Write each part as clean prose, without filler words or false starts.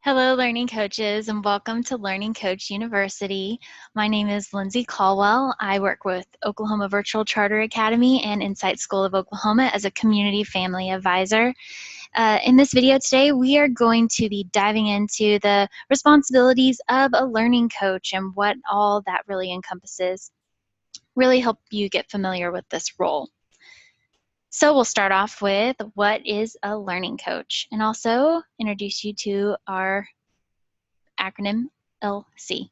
Hello, learning coaches, and welcome to Learning Coach University. My name is Lindsay Caldwell. I work with Oklahoma Virtual Charter Academy and Insight School of Oklahoma as a community family advisor. In this video today, we are going to be diving into the responsibilities of a learning coach and what all that really encompasses. Really help you get familiar with this role. So we'll start off with what is a learning coach, and also introduce you to our acronym LC.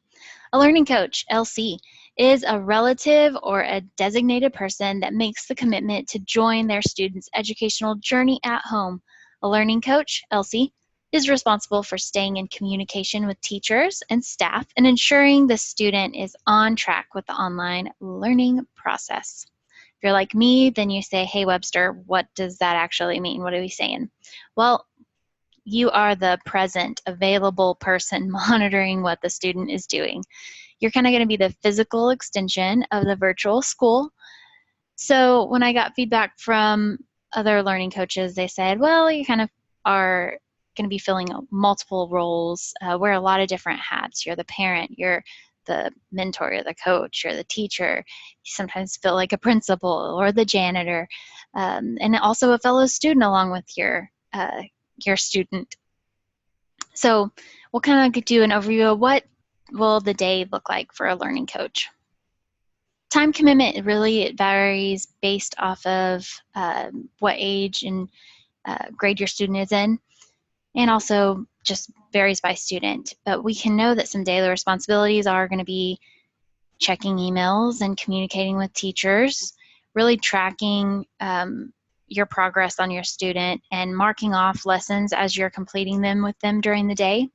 A learning coach, LC, is a relative or a designated person that makes the commitment to join their student's educational journey at home. A learning coach, LC, is responsible for staying in communication with teachers and staff and ensuring the student is on track with the online learning process. If you're like me, then you say, hey, Webster, what does that actually mean? What are we saying? Well, you are the present, available person monitoring what the student is doing. You're kind of going to be the physical extension of the virtual school. So when I got feedback from other learning coaches, they said, well, you kind of are going to be filling multiple roles, wear a lot of different hats. You're the parent, you're the mentor, you're the coach, you're the teacher. You sometimes feel like a principal or the janitor, and also a fellow student along with your student. So we'll kind of do an overview of what will the day look like for a learning coach. Time commitment, it varies based off of what age and grade your student is in, and also just varies by student. But we can know that some daily responsibilities are going to be checking emails and communicating with teachers, really tracking your progress on your student and marking off lessons as you're completing them with them during the day,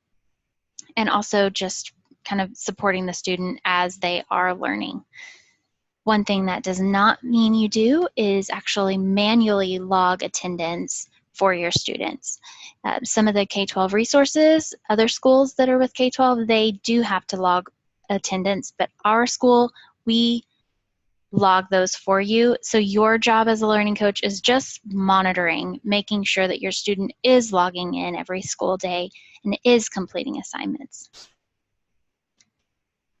and also just kind of supporting the student as they are learning. One thing that does not mean you do is actually manually log attendance for your students. Some of the K-12 resources, other schools that are with K-12, they do have to log attendance, but our school, we log those for you. So your job as a learning coach is just monitoring, making sure that your student is logging in every school day and is completing assignments.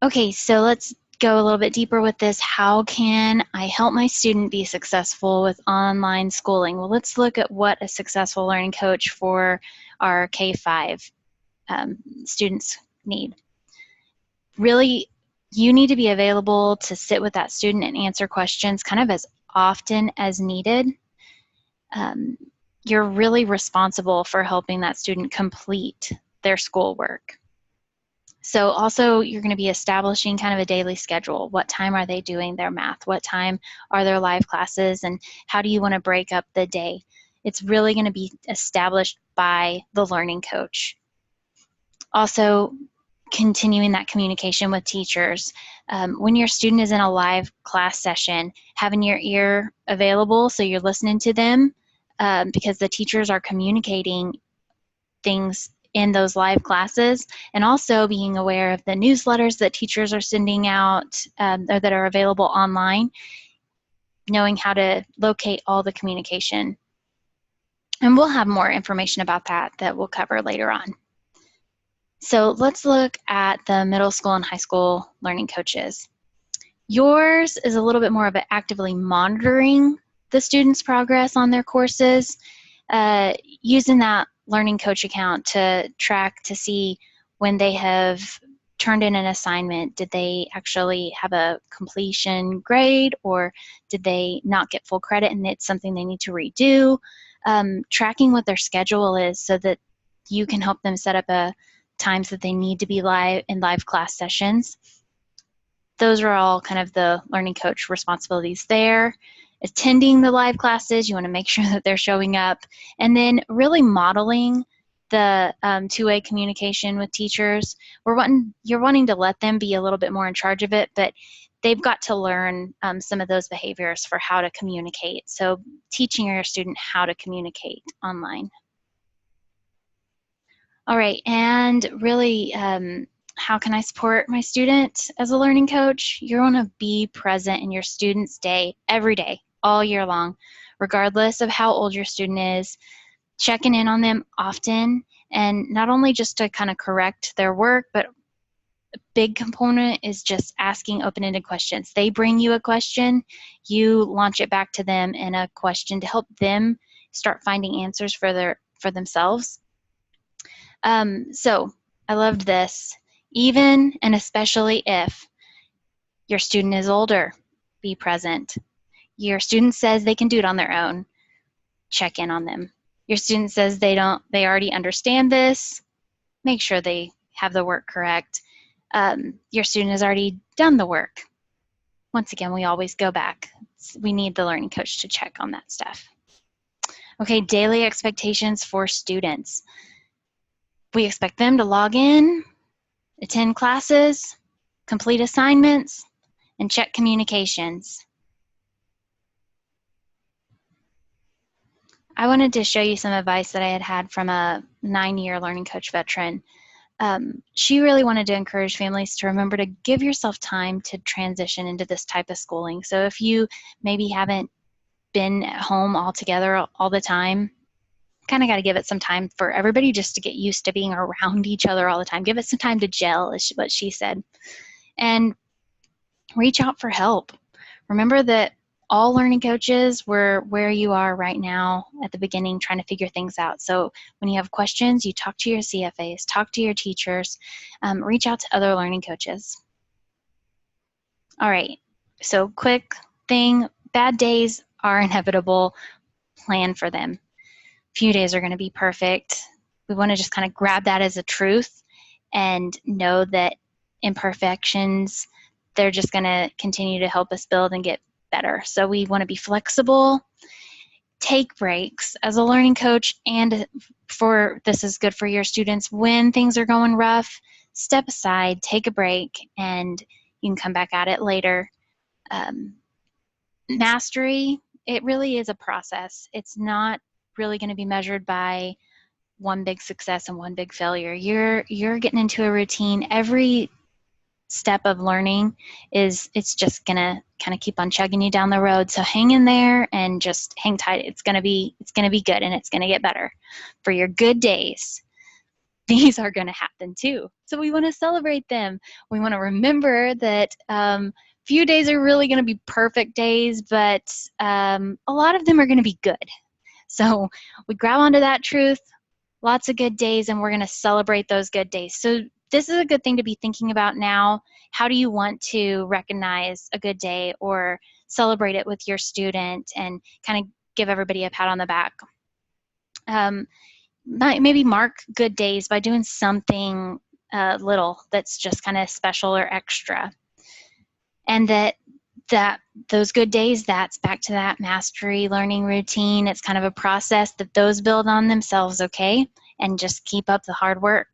Okay, so let's go a little bit deeper with this. How can I help my student be successful with online schooling? Well, let's look at what a successful learning coach for our K-5 students need. Really, you need to be available to sit with that student and answer questions kind of as often as needed. You're really responsible for helping that student complete their schoolwork. So also you're going to be establishing kind of a daily schedule. What time are they doing their math? What time are their live classes? And how do you want to break up the day? It's really going to be established by the learning coach. Also, continuing that communication with teachers. When your student is in a live class session, having your ear available so you're listening to them, because the teachers are communicating things in those live classes, and also being aware of the newsletters that teachers are sending out or that are available online, knowing how to locate all the communication. And we'll have more information about that we'll cover later on. So let's look at the middle school and high school learning coaches. Yours is a little bit more of actively monitoring the students' progress on their courses, using that learning coach account to track to see when they have turned in an assignment. Did they actually have a completion grade, or did they not get full credit and it's something they need to redo? Tracking what their schedule is so that you can help them set up times that they need to be live in live class sessions. Those are all kind of the learning coach responsibilities there. Attending the live classes, you want to make sure that they're showing up, and then really modeling the two-way communication with teachers. You're wanting to let them be a little bit more in charge of it, but they've got to learn some of those behaviors for how to communicate. So teaching your student how to communicate online. All right, and really, how can I support my student as a learning coach? You want to be present in your student's day, every day, all year long, regardless of how old your student is. checking in on them often, and not only just to kind of correct their work, but a big component is just asking open-ended questions. They bring you a question, you launch it back to them in a question to help them start finding answers for themselves. So I loved this. Even and especially if your student is older, be present. Your student says they can do it on their own, check in on them. Your student says they already understand this, make sure they have the work correct. Your student has already done the work. Once again, we always go back. We need the learning coach to check on that stuff. Okay, daily expectations for students. We expect them to log in, attend classes, complete assignments, and check communications. I wanted to show you some advice that I had from a 9-year learning coach veteran. She really wanted to encourage families to remember to give yourself time to transition into this type of schooling. So if you maybe haven't been at home all together all the time, kind of got to give it some time for everybody just to get used to being around each other all the time. Give it some time to gel, is what she said. And reach out for help. Remember that all learning coaches were where you are right now at the beginning trying to figure things out. So when you have questions, you talk to your CFAs, talk to your teachers, reach out to other learning coaches. All right, so quick thing, bad days are inevitable. Plan for them. Few days are going to be perfect. We want to just kind of grab that as a truth and know that imperfections, they're just going to continue to help us build and get better. So we want to be flexible, take breaks as a learning coach, and this is good for your students. When things are going rough, step aside, take a break, and you can come back at it later. Mastery, it really is a process. It's not really going to be measured by one big success and one big failure. You're getting into a routine. Every step of learning it's just gonna kind of keep on chugging you down the road. So hang in there and just hang tight. It's gonna be good, and it's gonna get better. For your good days, these are gonna happen too. So we want to celebrate them. We want to remember that few days are really gonna be perfect days, but a lot of them are gonna be good. So we grab onto that truth. Lots of good days, and we're going to celebrate those good days. So this is a good thing to be thinking about now. How do you want to recognize a good day or celebrate it with your student and kind of give everybody a pat on the back? Maybe mark good days by doing something little that's just kind of special or extra. And that those good days, that's back to that mastery learning routine. It's kind of a process that those build on themselves, okay? And just keep up the hard work.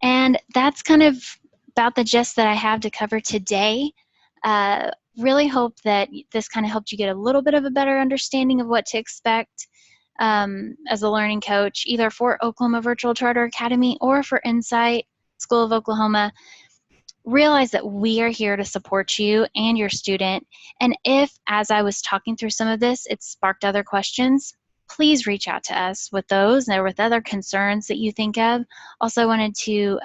And that's kind of about the gist that I have to cover today. Really hope that this kind of helped you get a little bit of a better understanding of what to expect as a learning coach, either for Oklahoma Virtual Charter Academy or for Insight School of Oklahoma. Realize that we are here to support you and your student. And if, as I was talking through some of this, it sparked other questions, please reach out to us with those or with other concerns that you think of. Also wanted to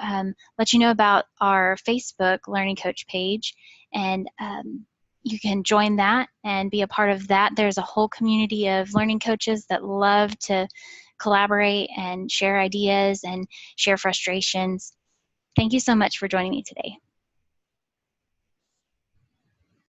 let you know about our Facebook Learning Coach page, and you can join that and be a part of that. There's a whole community of learning coaches that love to collaborate and share ideas and share frustrations. Thank you so much for joining me today.